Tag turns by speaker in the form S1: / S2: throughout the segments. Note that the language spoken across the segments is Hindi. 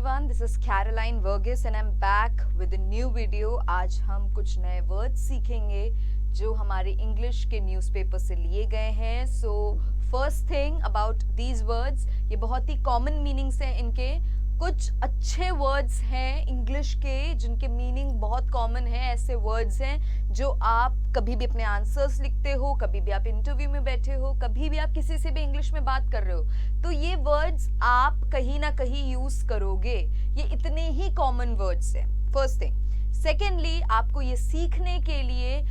S1: everyone, this is Caroline Verghese and I'm back with a new video. आज हम कुछ नए वर्ड्स सीखेंगे जो हमारे इंग्लिश के न्यूज़पेपर से लिए गए हैं. So first thing about these words, ये बहुत ही कॉमन मीनिंग्स हैं इनके. कुछ अच्छे वर्ड्स हैं इंग्लिश के जिनके मीनिंग बहुत कॉमन है. ऐसे वर्ड्स हैं जो आप कभी भी अपने आंसर्स लिखते हो, कभी भी आप इंटरव्यू में बैठे हो, कभी भी आप किसी से भी इंग्लिश में बात कर रहे हो, तो ये वर्ड्स आप कहीं ना कहीं यूज करोगे. ये इतने ही कॉमन वर्ड्स हैं. First thing. सेकेंडली, आपको ये सीखने के लिए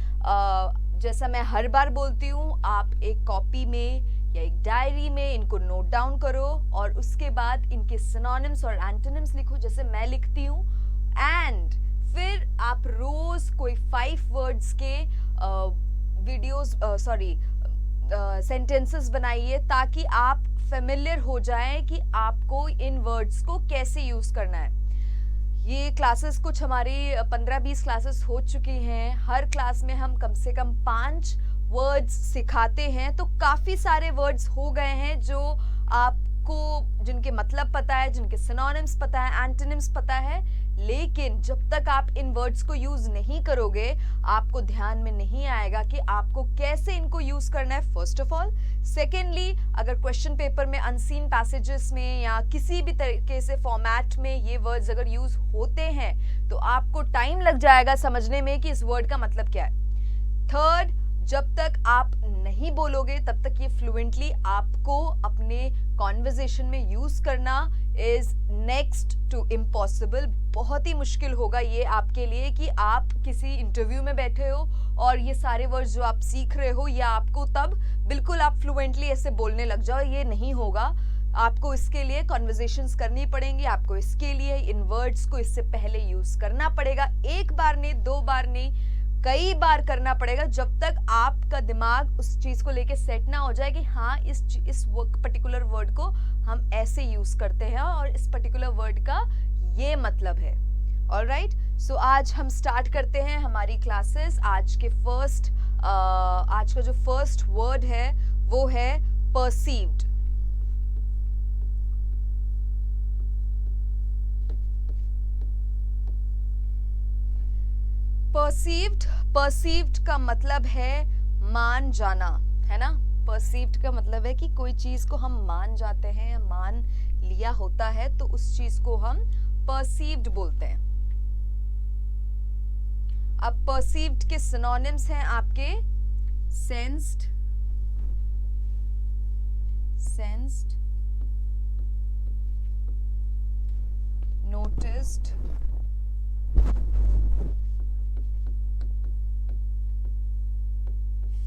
S1: जैसा मैं हर बार बोलती हूँ, आप एक कॉपी में या एक डायरी में इनको नोट डाउन करो और उसके बाद इनके सिनोनिम्स और एंटोनिम्स लिखो जैसे मैं लिखती हूँ. एंड फिर आप रोज कोई 5 वर्ड्स के वीडियोस सेंटेंसेस बनाइए ताकि आप फेमिलियर हो जाएं कि आपको इन वर्ड्स को कैसे यूज करना है. ये क्लासेस कुछ हमारी 15-20 क्लासेस हो चुकी हैं. हर क्लास में हम कम से कम 5 वर्ड्स सिखाते हैं, तो काफ़ी सारे वर्ड्स हो गए हैं जो आपको जिनके मतलब पता है, जिनके सिनोनिम्स पता है, एंटोनिम्स पता है. लेकिन जब तक आप इन वर्ड्स को यूज़ नहीं करोगे, आपको ध्यान में नहीं आएगा कि आपको कैसे इनको यूज़ करना है, फर्स्ट ऑफ ऑल. सेकेंडली, अगर क्वेश्चन पेपर में अनसीन पैसेजेस में या किसी भी तरीके से फॉर्मेट में ये वर्ड्स अगर यूज़ होते हैं तो आपको टाइम लग जाएगा समझने में कि इस वर्ड का मतलब क्या है. थर्ड, जब तक आप नहीं बोलोगे तब तक ये फ्लुएंटली आपको अपने कॉन्वर्जेशन में यूज करना इज नेक्स्ट टू इम्पॉसिबल. बहुत ही मुश्किल होगा ये आपके लिए कि आप किसी इंटरव्यू में बैठे हो और ये सारे वर्ड्स जो आप सीख रहे हो या आपको तब बिल्कुल आप फ्लुएंटली ऐसे बोलने लग जाओ. ये नहीं होगा. आपको इसके लिए कॉन्वर्जेशंस करनी पड़ेंगी. आपको इसके लिए इन वर्ड्स को इससे पहले यूज करना पड़ेगा. एक बार नहीं, 2 बार नहीं, कई बार करना पड़ेगा जब तक आपका दिमाग उस चीज को लेके सेट ना हो जाए कि हाँ इस पर्टिकुलर वर्ड को हम ऐसे यूज करते हैं और इस पर्टिकुलर वर्ड का ये मतलब है. ऑलराइट, सो आज हम स्टार्ट करते हैं हमारी क्लासेस. आज का जो फर्स्ट वर्ड है वो है परसीव्ड. परसीव्ड का मतलब है मान जाना, है ना. परसीव्ड का मतलब है कि कोई चीज को हम मान जाते हैं या मान लिया होता है, तो उस चीज को हम परसीव्ड बोलते हैं. अब परसीव्ड के सिनोनिम्स हैं आपके sensed, noticed,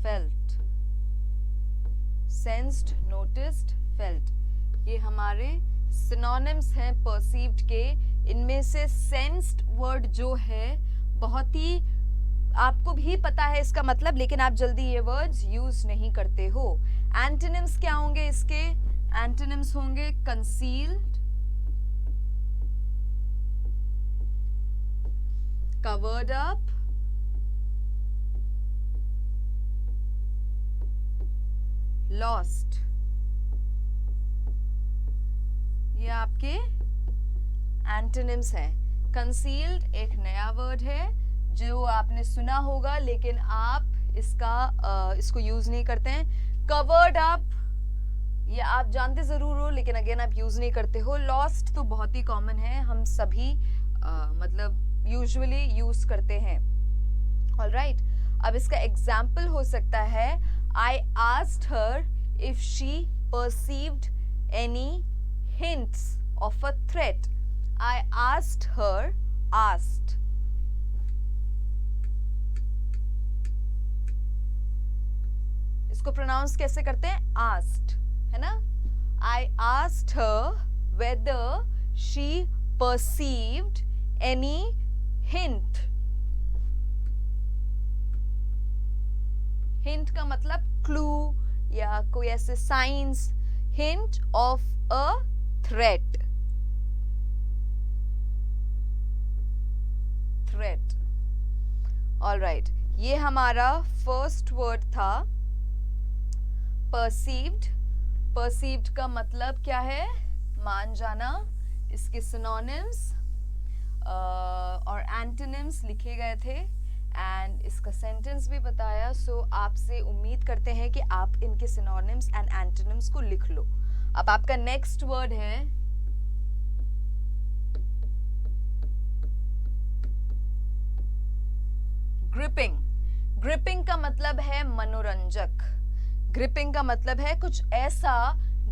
S1: felt. Sensed, noticed, felt, ये हमारे सिनोनिम्स हैं परसीव्ड के. इनमें से सेंस्ड वर्ड जो है बहुत ही आपको भी पता है इसका मतलब, लेकिन आप जल्दी ये वर्ड्स यूज नहीं करते हो. एंटोनिम्स क्या होंगे इसके? एंटोनिम्स होंगे कंसील्ड, कवर्ड अप, लॉस्ट. ये आपके एंटोनिम्स हैं. कंसील्ड एक नया वर्ड है जो आपने सुना होगा लेकिन आप इसको यूज नहीं करते हैं. कवर्ड अप ये आप जानते जरूर हो लेकिन अगेन आप यूज नहीं करते हो. लॉस्ट तो बहुत ही कॉमन है, हम सभी मतलब यूजुअली यूज करते हैं. ऑलराइट, अब इसका एग्जाम्पल हो सकता है I asked her if she perceived any hints of a threat. I asked her, asked. इसको प्रोनाउंस कैसे करते हैं? asked, है ना. I asked her whether she perceived any hint. Hint का मतलब क्लू या कोई ऐसे science. Hint of a threat. Alright, ये हमारा फर्स्ट वर्ड था परसीव्ड. परसीव्ड का मतलब क्या है? मान जाना. इसके सिनोनिम्स और एंटोनिम्स लिखे गए थे एंड इसका सेंटेंस भी बताया. सो आपसे उम्मीद करते हैं कि आप इनके सिनोनिम्स एंड एंटोनिम्स को लिख लो. अब आपका नेक्स्ट वर्ड है ग्रिपिंग. ग्रिपिंग का मतलब है मनोरंजक. ग्रिपिंग का मतलब है कुछ ऐसा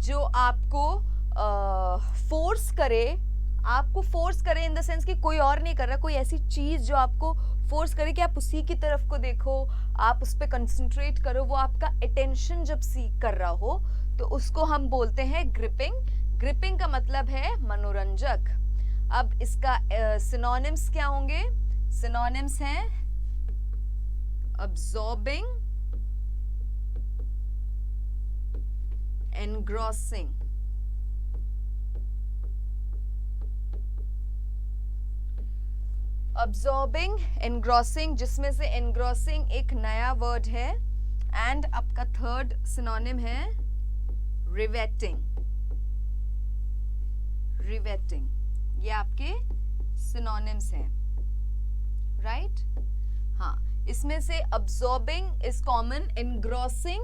S1: जो आपको फोर्स करे. आपको फोर्स करे इन द सेंस कि कोई और नहीं कर रहा, कोई ऐसी चीज जो आपको फोर्स करे कि आप उसी की तरफ को देखो, आप उस पर कंसंट्रेट करो, वो आपका अटेंशन जब सीख कर रहा हो तो उसको हम बोलते हैं ग्रिपिंग. ग्रिपिंग का मतलब है मनोरंजक. अब इसका सिनोनिम्स क्या होंगे? सिनोनिम्स हैं absorbing, engrossing. Absorbing, engrossing, जिसमें से engrossing एक नया वर्ड है एंड आपका थर्ड सिनोनिम है riveting. riveting, ये आपके सिनोनिम्स हैं, राइट? हाँ, इसमें से absorbing is common, engrossing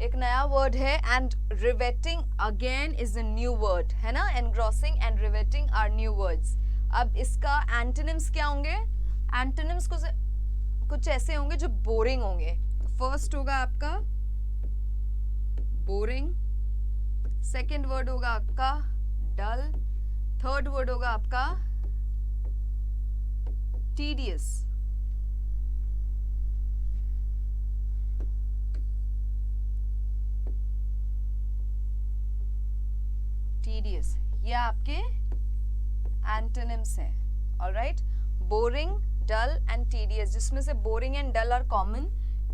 S1: एक नया वर्ड है and riveting again is a new word, है ना? engrossing and riveting are new words. अब इसका एंटोनिम्स क्या होंगे? एंटोनिम्स कुछ ऐसे होंगे जो बोरिंग होंगे. फर्स्ट होगा आपका बोरिंग, सेकंड वर्ड होगा आपका डल, थर्ड वर्ड होगा आपका टीडियस. टीडियस ये आपके एंटोनिम्स हैं. Alright, boring, dull and tedious, जिसमें से boring and dull are common.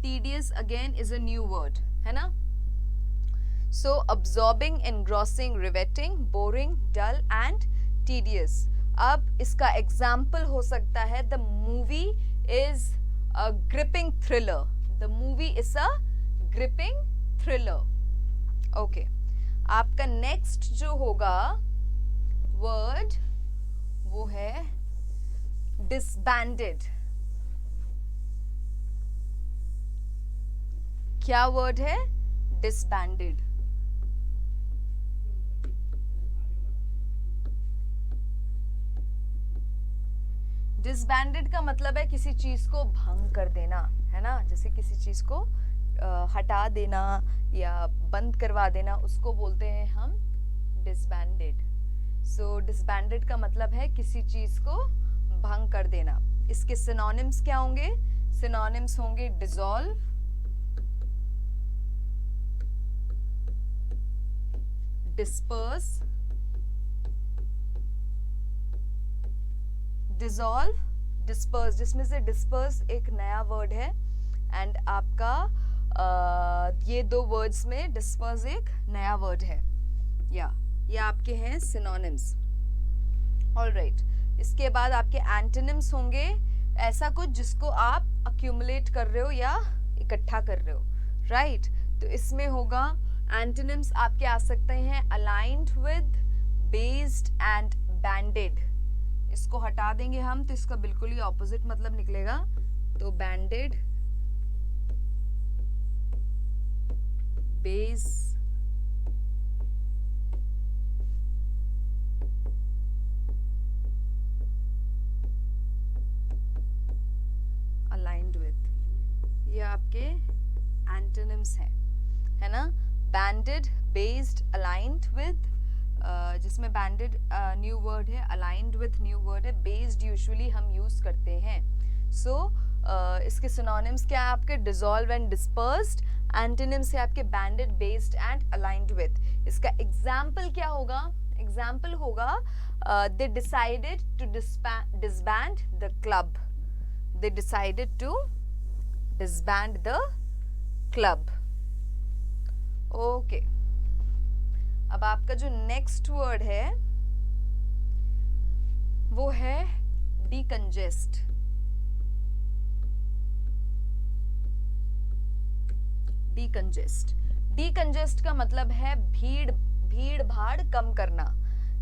S1: Tedious again is a new word, है ना? So absorbing, engrossing, riveting, boring, dull and tedious. अब इसका एग्जाम्पल हो सकता है the movie is a gripping thriller. The movie is a gripping thriller. Okay, आपका नेक्स्ट जो होगा वर्ड वो है डिसबैंडेड. क्या वर्ड है? डिसबैंडेड. डिसबैंडेड का मतलब है किसी चीज को भंग कर देना, है ना? जैसे किसी चीज को हटा देना या बंद करवा देना, उसको बोलते हैं हम डिसबैंडेड. सो डिसबैंडेड का मतलब है किसी चीज को भंग कर देना. इसके सिनोनिम्स क्या होंगे? सिनोनिम्स होंगे डिसॉल्व, डिस्पर्स, डिसॉल्व, डिस्पर्स, जिसमें से डिस्पर्स एक नया वर्ड है एंड आपका ये दो वर्ड्स में डिस्पर्स एक नया वर्ड है. या ये आपके हैं सिनोनिम्स. ऑलराइट, इसके बाद आपके एंटोनिम्स होंगे ऐसा कुछ जिसको आप अक्यूमुलेट कर रहे हो या इकट्ठा कर रहे हो, राइट? तो इसमें होगा एंटोनिम्स आपके आ सकते हैं अलाइंड विद, बेस्ड एंड बैंडेड. इसको हटा देंगे हम तो इसका बिल्कुल ही ऑपोजिट मतलब निकलेगा. तो बैंडेड, बेस, अलाइंड विद, ये आपके एंटोनिम्स हैं, है ना? बैंडेड, बेस्ड, अलाइंड विद, जिसमें बैंडेड न्यू वर्ड है, अलाइंड विद न्यू वर्ड है, बेस्ड यूजुअली हम यूज करते हैं. सो इसके सिनोनिम्स क्या है आपके? Dissolve and dispersed. एंटोनिम्स है आपके banded, based and aligned with. इसका एग्जाम्पल क्या होगा? एग्जाम्पल होगा they decided to disband the club. They decided to disband the club. Okay, अब आपका जो नेक्स्ट वर्ड है वो है डीकंजेस्ट. डीकंजेस्ट, डीकंजेस्ट का मतलब है भीड़ भाड़ कम करना.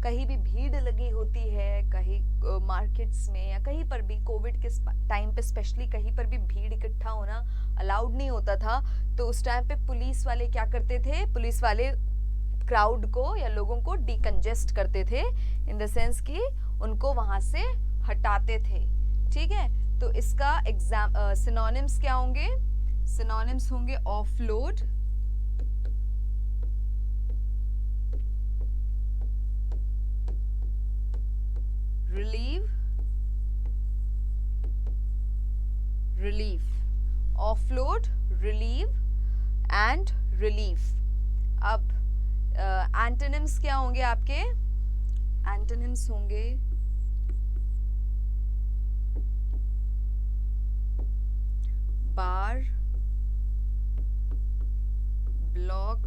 S1: कहीं भी भीड़ लगी होती है, कहीं मार्केट्स में या कहीं पर भी कोविड के टाइम पे स्पेशली कहीं पर भी भीड़ इकट्ठा होना अलाउड नहीं होता था, तो उस टाइम पे पुलिस वाले क्या करते थे, पुलिस वाले क्राउड को या लोगों को डिकंजेस्ट करते थे, इन द सेंस कि उनको वहां से हटाते थे। ठीक है, तो इसका सिनोनिम्स क्या होंगे? सिनोनिम्स होंगे offload, relieve, relief. Offload, relieve and relief. अब एंटोनिम्स क्या होंगे आपके? एंटोनिम्स होंगे बार, ब्लॉक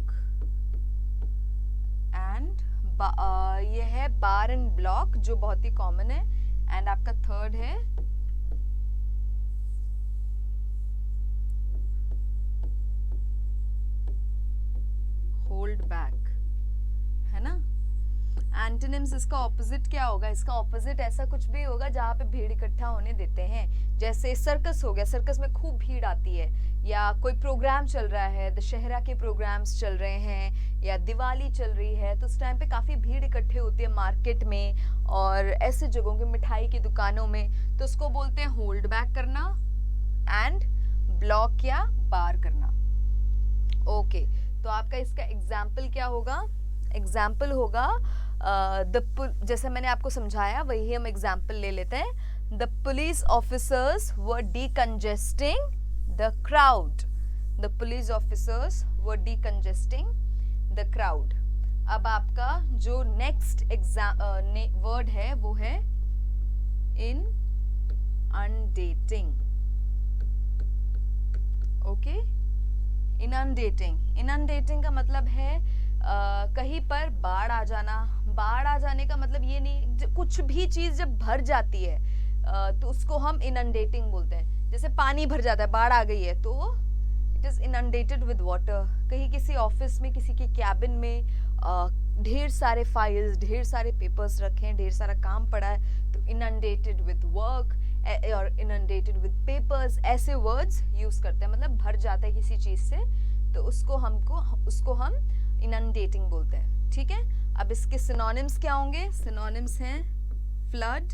S1: एंड ये है बार एंड ब्लॉक जो बहुत ही कॉमन है। एंड आपका थर्ड है होल्ड बैक, है ना। एंटोनिम्स, इसका ऑपोजिट क्या होगा? इसका ऑपोजिट ऐसा कुछ भी होगा जहाँ पे भीड़ इकट्ठा होने देते हैं। जैसे सर्कस हो गया, सर्कस में खूब भीड़ आती है, या कोई प्रोग्राम चल रहा है, दशहरा के प्रोग्राम्स चल रहे हैं या दिवाली चल रही है, तो उस टाइम पे काफ़ी भीड़ इकट्ठे होती है मार्केट में और ऐसे जगहों के मिठाई की दुकानों में, तो उसको बोलते हैं होल्ड बैक करना एंड ब्लॉक या बार करना। ओके, तो आपका इसका एग्जाम्पल क्या होगा? एग्जाम्पल होगा जैसे मैंने आपको समझाया वही हम एग्जाम्पल ले लेते हैं। The police officers were decongesting the crowd. The police officers were decongesting the crowd. अब आपका जो नेक्स्ट वर्ड है वो है इनअंडेटिंग। ओके, इनअंडेटिंग। इनअंडेटिंग का मतलब है कहीं पर बाढ़ आ जाना। बाढ़ आ जाने का मतलब ये नहीं, कुछ भी चीज जब भर जाती है तो उसको हम इनअंडेटिंग बोलते हैं। जैसे पानी भर जाता है, बाढ़ आ गई है तो इट इज इनअंडेटेड विद वाटर। कहीं किसी ऑफिस में, किसी के कैबिन में ढेर सारे फाइल्स, ढेर सारे पेपर्स रखे हैं, ढेर सारा काम पड़ा है, तो इनअंडेटेड विद वर्क और इनअंडेटेड विद पेपर्स, ऐसे वर्ड्स यूज करते हैं। मतलब भर जाता है किसी चीज से तो उसको हम इनअंडेटिंग बोलते हैं। ठीक है, अब इसके सिनोनिम्स क्या होंगे? सिनोनिम्स हैं फ्लड।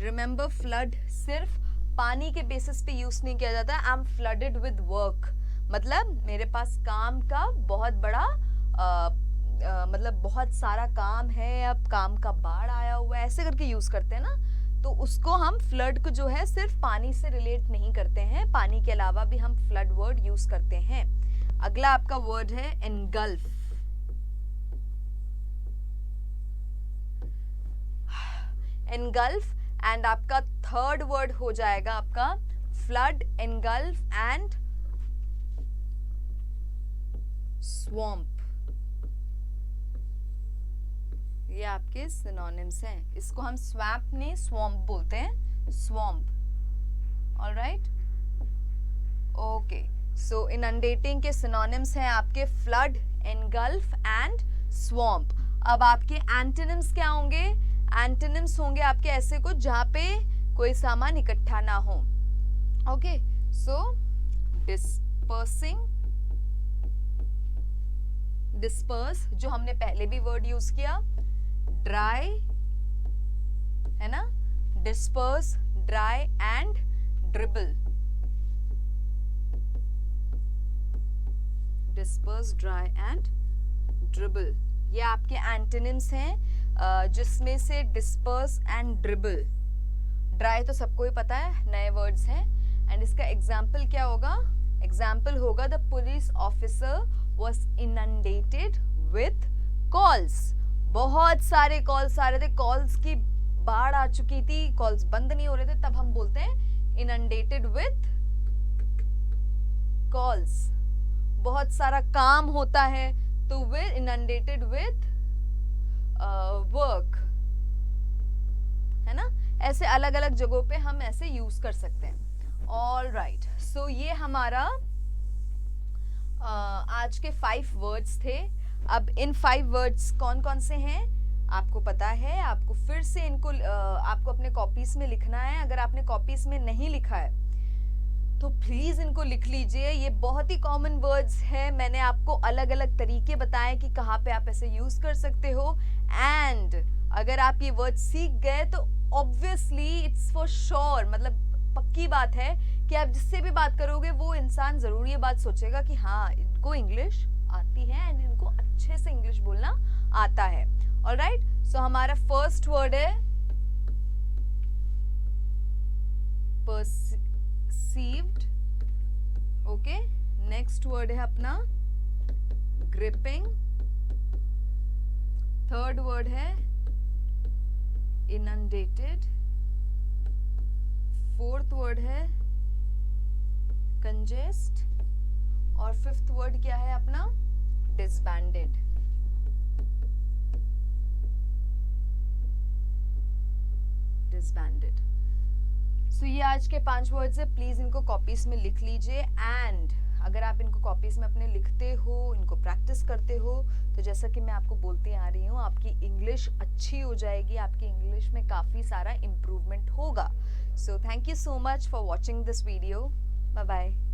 S1: रिमेंबर, फ्लड सिर्फ पानी के बेसिस पे यूज नहीं किया जाता। I am flooded with work, मतलब मेरे पास काम का बहुत बड़ा मतलब बहुत सारा काम है, अब काम का बाढ़ आया हुआ है, ऐसे करके यूज करते हैं ना। तो उसको हम फ्लड को जो है सिर्फ पानी से रिलेट नहीं करते हैं, पानी के अलावा भी हम फ्लड वर्ड यूज करते हैं। अगला आपका वर्ड है एनगल्फ। एनगल्फ एंड आपका थर्ड वर्ड हो जाएगा आपका फ्लड, एनगल्फ एंड स्वैम्प। ये आपके सिनोनिम्स हैं। इसको हम स्वैम्प नहीं स्वैम्प बोलते हैं, swamp. Alright, okay. So inundating के सिनोनिम्स हैं आपके फ्लड, एनगल्फ एंड स्वैम्प। अब आपके एंटोनिम्स क्या होंगे? एंटोनिम्स होंगे आपके ऐसे कुछ जहां पे कोई सामान इकट्ठा ना हो। ओके, सो डिस्पर्सिंग, डिस्पर्स जो हमने पहले भी वर्ड यूज किया, ड्राई, है ना, disperse, dry and dribble. Disperse, dry and dribble, ये आपके एंटोनिम्स हैं जिसमें से डिस्पर्स एंड ड्रिबल। ड्राई तो सबको ही पता है, नए वर्ड्स हैं। एंड इसका एग्जाम्पल क्या होगा? एग्जाम्पल होगा the police officer was inundated with calls. बहुत सारे कॉल्स आ रहे थे, कॉल्स की बाढ़ आ चुकी थी, कॉल्स बंद नहीं हो रहे थे, तब हम बोलते हैं इनंडेटेड विथ कॉल्स। बहुत सारा काम होता है तो विद इनंडेटेड विथ वर्क, है ना। ऐसे अलग अलग जगहों पे हम ऐसे यूज कर सकते हैं। ऑल राइट, सो ये हमारा आज के 5 वर्ड्स थे। अब इन 5 वर्ड्स कौन कौन से हैं? आपको पता है, आपको फिर से इनको आपको अपने कॉपीज में लिखना है। अगर आपने कॉपीज में नहीं लिखा है तो प्लीज इनको लिख लीजिए। ये बहुत ही कॉमन वर्ड्स है, मैंने आपको अलग अलग तरीके बताए कि कहाँ पे आप ऐसे यूज कर सकते हो। एंड अगर आप ये वर्ड सीख गए तो ऑब्वियसली इट्स फॉर श्योर, मतलब पक्की बात है कि आप जिससे भी बात करोगे वो इंसान जरूर ये बात सोचेगा कि हाँ, इनको इंग्लिश आती है एंड इनको अच्छे से इंग्लिश बोलना आता है। ऑलराइट, सो हमारा फर्स्ट वर्ड है perceived, ओके। नेक्स्ट वर्ड है अपना ग्रिपिंग, थर्ड वर्ड है inundated, फोर्थ वर्ड है congest और फिफ्थ वर्ड क्या है अपना disbanded। disbanded। सो ये आज के 5 वर्ड्स है, प्लीज इनको कॉपीज में लिख लीजिए। एंड अगर आप इनको कॉपीज में अपने लिखते हो, इनको प्रैक्टिस करते हो, तो जैसा कि मैं आपको बोलती आ रही हूँ, आपकी इंग्लिश अच्छी हो जाएगी, आपकी इंग्लिश में काफ़ी सारा इम्प्रूवमेंट होगा। So thank you so much for watching this video. Bye bye.